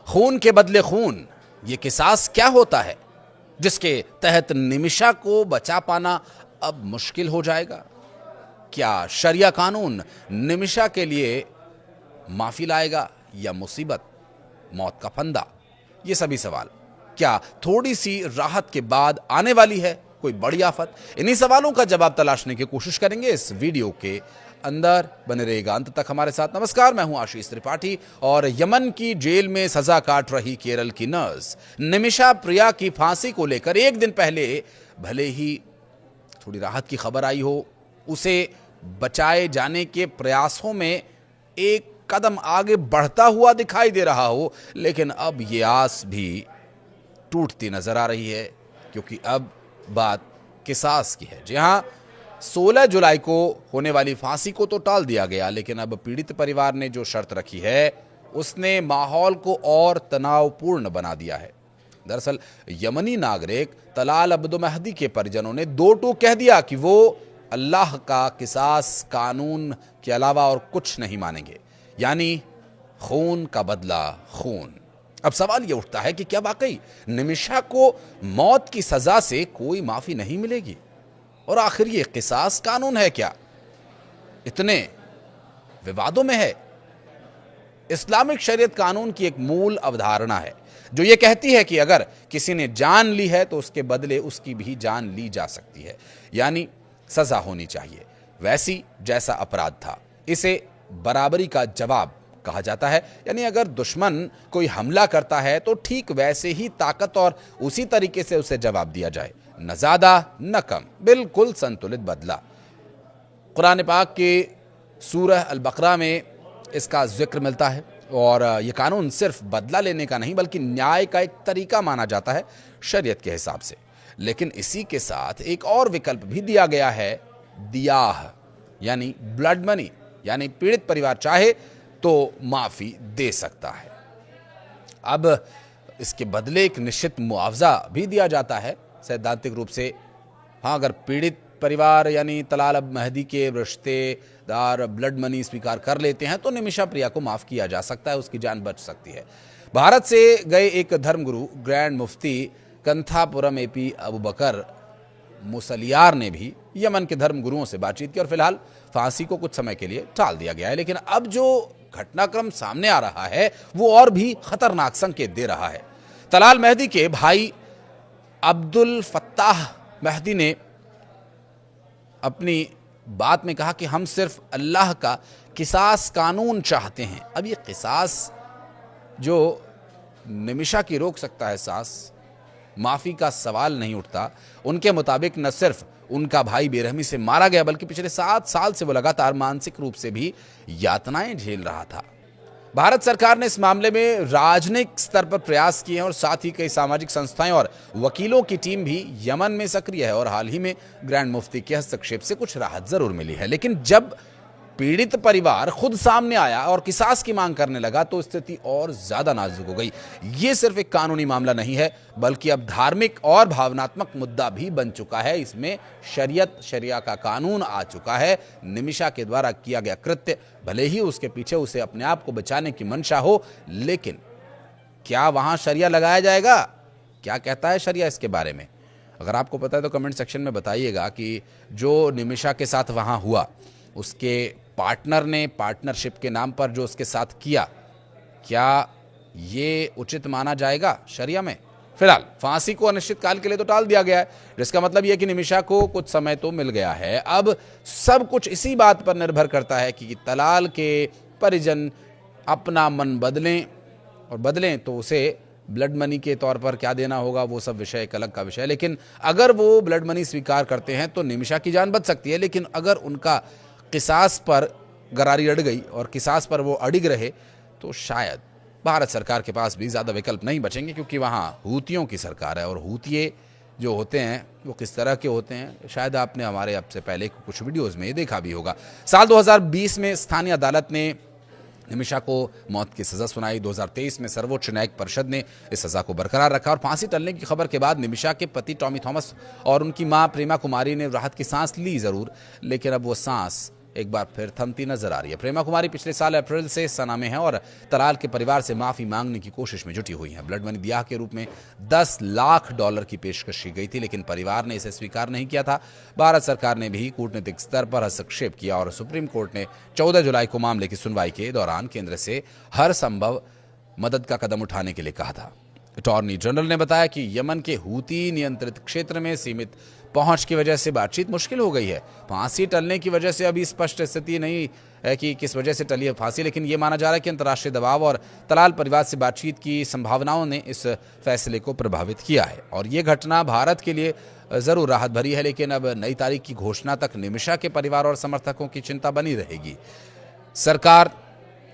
खून के बदले खून, ये किसास क्या होता है जिसके तहत निमिषा को बचा पाना अब मुश्किल हो जाएगा? क्या शरिया कानून निमिषा के लिए माफी लाएगा या मुसीबत, मौत का फंदा? ये सभी सवाल, क्या थोड़ी सी राहत के बाद आने वाली है कोई बड़ी आफत? इन्हीं सवालों का जवाब तलाशने की कोशिश करेंगे इस वीडियो के अंदर। बने रहेगा अंत तक हमारे साथ। नमस्कार, मैं हूं आशीष त्रिपाठी और यमन की जेल में सजा काट रही केरल की नर्स निमिषा प्रिया की फांसी को लेकर एक दिन पहले भले ही थोड़ी राहत की खबर आई हो, उसे बचाए जाने के प्रयासों में एक कदम आगे बढ़ता हुआ दिखाई दे रहा हो, लेकिन अब ये आस भी टूटती नजर आ रही है, क्योंकि अब बात किसास की है। जी हां, 16 जुलाई को होने वाली फांसी को तो टाल दिया गया, लेकिन अब पीड़ित परिवार ने जो शर्त रखी है उसने माहौल को और तनावपूर्ण बना दिया है। दरअसल यमनी नागरिक तलाल अब्दो मेहदी के परिजनों ने दो टूक कह दिया कि वो अल्लाह का किसास कानून के अलावा और कुछ नहीं मानेंगे, यानी खून का बदला खून। अब सवाल यह उठता है कि क्या वाकई निमिषा को मौत की सजा से कोई माफी नहीं मिलेगी? और आखिर ये किसास कानून है क्या? इतने विवादों में है। इस्लामिक शरीयत कानून की एक मूल अवधारणा है जो ये कहती है कि अगर किसी ने जान ली है तो उसके बदले उसकी भी जान ली जा सकती है, यानी सजा होनी चाहिए वैसी जैसा अपराध था। इसे बराबरी का जवाब कहा जाता है, यानी अगर दुश्मन कोई हमला करता है तो ठीक वैसे ही ताकत और उसी तरीके से उसे जवाब दिया जाए, न ज्यादा न कम, बिल्कुल संतुलित बदला। कुरान पाक के सूरह अल बकरा में इसका जिक्र मिलता है और यह कानून सिर्फ बदला लेने का नहीं बल्कि न्याय का एक तरीका माना जाता है शरीयत के हिसाब से। लेकिन इसी के साथ एक और विकल्प भी दिया गया है, दियाह यानी ब्लड मनी, यानी पीड़ित परिवार चाहे तो माफी दे सकता है। अब इसके बदले एक निश्चित मुआवजा भी दिया जाता है सैद्धांतिक रूप से। हाँ, अगर पीड़ित परिवार यानी तलाल अब मेहदी के रिश्तेदार ब्लड मनी स्वीकार कर लेते हैं तो निमिषा प्रिया को माफ किया जा सकता है, उसकी जान बच सकती है। भारत से गए एक धर्मगुरु ग्रैंड मुफ्ती कंथापुरम एपी अबू बकर मुसलियार ने भी यमन के धर्मगुरुओं से बातचीत की और फिलहाल फांसी को कुछ समय के लिए टाल दिया गया है। लेकिन अब जो घटनाक्रम सामने आ रहा है वो और भी खतरनाक संकेत दे रहा है। तलाल मेहदी के भाई अब्दुल फत्ताह मेहदी ने अपनी बात में कहा कि हम सिर्फ अल्लाह का किसास कानून चाहते हैं। अब ये किसास जो निमिषा की रोक सकता है सांस, माफी का सवाल नहीं उठता। उनके मुताबिक न सिर्फ उनका भाई बेरहमी से मारा गया बल्कि पिछले 7 साल से वो लगातार मानसिक रूप से भी यातनाएं झेल रहा था। भारत सरकार ने इस मामले में राजनयिक स्तर पर प्रयास किए हैं और साथ ही कई सामाजिक संस्थाएं और वकीलों की टीम भी यमन में सक्रिय है और हाल ही में ग्रैंड मुफ्ती के हस्तक्षेप से कुछ राहत जरूर मिली है। लेकिन जब पीड़ित परिवार खुद सामने आया और किसास की मांग करने लगा तो स्थिति और ज्यादा नाजुक हो गई। ये सिर्फ एक कानूनी मामला नहीं है बल्कि अब धार्मिक और भावनात्मक मुद्दा भी बन चुका है। इसमें शरिया का कानून आ चुका है। निमिषा के द्वारा किया गया कृत्य, भले ही उसके पीछे उसे अपने आप को बचाने की मंशा हो, लेकिन क्या वहां शरिया लगाया जाएगा? क्या कहता है शरिया इसके बारे में? अगर आपको पता है तो कमेंट सेक्शन में बताइएगा कि जो निमिषा के साथ वहां हुआ, उसके पार्टनर ने पार्टनरशिप के नाम पर जो उसके साथ किया, क्या ये उचित माना जाएगा शरिया में? फिलहाल फांसी को अनिश्चित काल के लिए तो टाल दिया गया है, जिसका मतलब यह कि निमिषा को कुछ समय तो मिल गया है। अब सब कुछ इसी बात पर निर्भर करता है कि तलाल के परिजन अपना मन बदलें, और बदलें तो उसे ब्लड मनी के तौर पर क्या देना होगा वो सब विषय एक अलग का विषय है। लेकिन अगर वो ब्लड मनी स्वीकार करते हैं तो निमिषा की जान बच सकती है। लेकिन अगर उनका किसास पर गरारी अड़ गई और किसास पर वो अड़िग रहे तो शायद भारत सरकार के पास भी ज़्यादा विकल्प नहीं बचेंगे, क्योंकि वहाँ हूतियों की सरकार है और हूतिये जो होते हैं वो किस तरह के होते हैं शायद आपने हमारे अब से पहले कुछ वीडियोज़ में देखा भी होगा। साल 2020 में स्थानीय अदालत ने निमिषा को मौत की सजा सुनाई। 2023 में सर्वोच्च न्यायिक परिषद ने इस सजा को बरकरार रखा और फांसी टलने की खबर के बाद निमिषा के पति टॉमी थॉमस और उनकी मां प्रेमा कुमारी ने राहत की सांस ली जरूर, लेकिन अब वो सांस एक बार फिर थमती नजर आ रही है। प्रेमा कुमारी पिछले साल अप्रैल से सना में है और तलाल के परिवार से माफी मांगने की कोशिश में जुटी हुई है। ब्लड मनी ब्याह के रूप में $10 लाख की पेशकश की गई थी, लेकिन परिवार ने इसे स्वीकार नहीं किया था। भारत सरकार ने भी कूटनीतिक स्तर पर हस्तक्षेप किया और सुप्रीम कोर्ट ने 14 जुलाई को मामले की सुनवाई के दौरान केंद्र से हर संभव मदद का कदम उठाने के लिए कहा था। अटॉर्नी जनरल ने बताया कि यमन के हूती नियंत्रित क्षेत्र में सीमित पहुंच की वजह से बातचीत मुश्किल हो गई है। फांसी टलने की वजह से अभी स्पष्ट स्थिति नहीं है कि किस वजह से टली है फांसी, लेकिन यह माना जा रहा है कि अंतर्राष्ट्रीय दबाव और तलाल परिवार से बातचीत की संभावनाओं ने इस फैसले को प्रभावित किया है। और ये घटना भारत के लिए जरूर राहत भरी है, लेकिन अब नई तारीख की घोषणा तक निमिषा के परिवार और समर्थकों की चिंता बनी रहेगी। सरकार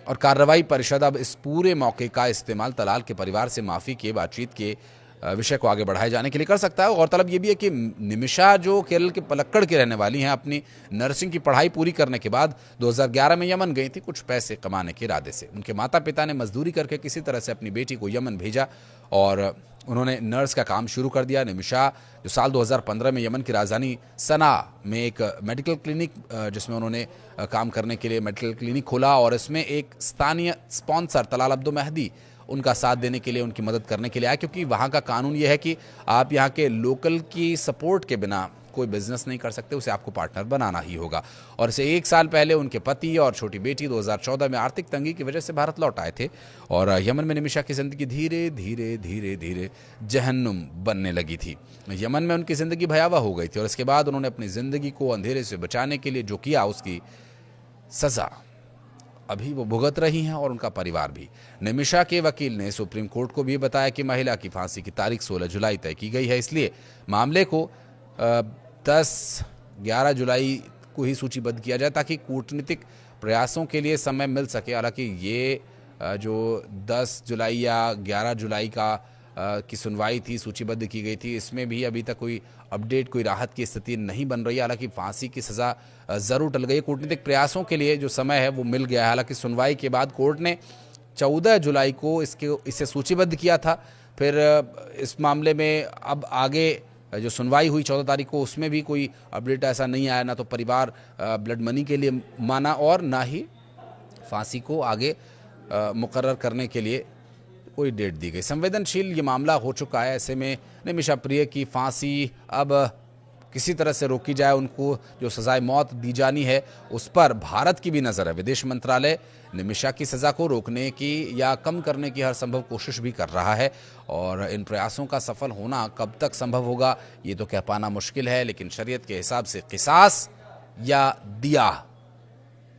और कार्रवाई परिषद अब इस पूरे मौके का इस्तेमाल तलाल के परिवार से माफी के बातचीत के विषय को आगे बढ़ाए जाने के लिए कर सकता है। गौरतलब ये भी है कि निमिषा जो केरल के पलक्कड़ की रहने वाली हैं, अपनी नर्सिंग की पढ़ाई पूरी करने के बाद 2011 में यमन गई थी कुछ पैसे कमाने के इरादे से। उनके माता पिता ने मजदूरी करके किसी तरह से अपनी बेटी को यमन भेजा और उन्होंने नर्स का काम शुरू कर दिया। निमिषा जो साल 2015 में यमन की राजधानी सना में एक मेडिकल क्लिनिक जिसमें उन्होंने काम करने के लिए मेडिकल क्लिनिक खोला और इसमें एक स्थानीय स्पॉन्सर तलाल अब्दो मेहदी उनका साथ देने के लिए, उनकी मदद करने के लिए आया, क्योंकि वहाँ का कानून ये है कि आप यहाँ के लोकल की सपोर्ट के बिना कोई बिजनेस नहीं कर सकते, उसे आपको पार्टनर बनाना ही होगा। और इसे 1 साल पहले उनके पति और छोटी बेटी 2014 में आर्थिक तंगी की वजह से भारत लौट आए थे और यमन में निमिषा की जिंदगी धीरे धीरे धीरे धीरे जहन्नुम बनने लगी थी। यमन में उनकी जिंदगी भयावह हो गई थी और इसके बाद उन्होंने अपनी जिंदगी को अंधेरे से बचाने के लिए जो किया उसकी सजा अभी वो भुगत रही हैं और उनका परिवार भी। निमिषा के वकील ने सुप्रीम कोर्ट को भी बताया कि महिला की फांसी की तारीख 16 जुलाई तय की गई है, इसलिए मामले को 10-11 जुलाई को ही सूचीबद्ध किया जाए ताकि कूटनीतिक प्रयासों के लिए समय मिल सके। हालांकि ये जो 10 जुलाई या 11 जुलाई की सुनवाई थी, सूचीबद्ध की गई थी, इसमें भी अभी तक कोई अपडेट, कोई राहत की स्थिति नहीं बन रही है। हालांकि फांसी की सज़ा ज़रूर टल गई है, कूटनीतिक प्रयासों के लिए जो समय है वो मिल गया है। हालांकि सुनवाई के बाद कोर्ट ने 14 जुलाई को इसे सूचीबद्ध किया था। फिर इस मामले में अब आगे जो सुनवाई हुई 14 तारीख को, उसमें भी कोई अपडेट ऐसा नहीं आया। ना तो परिवार ब्लड मनी के लिए माना और ना ही फांसी को आगे मुकर्रर करने के लिए कोई डेट दी गई। संवेदनशील ये मामला हो चुका है, ऐसे में निमिषा प्रिय की फांसी अब किसी तरह से रोकी जाए, उनको जो सजाए मौत दी जानी है उस पर भारत की भी नज़र है। विदेश मंत्रालय निमिषा की सज़ा को रोकने की या कम करने की हर संभव कोशिश भी कर रहा है और इन प्रयासों का सफल होना कब तक संभव होगा ये तो कह पाना मुश्किल है, लेकिन शरीयत के हिसाब से किसास या दिया,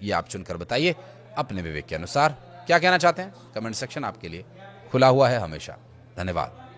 ये आप चुनकर बताइए अपने विवेक के अनुसार। क्या कहना चाहते हैं? कमेंट सेक्शन आपके लिए खुला हुआ है हमेशा। धन्यवाद।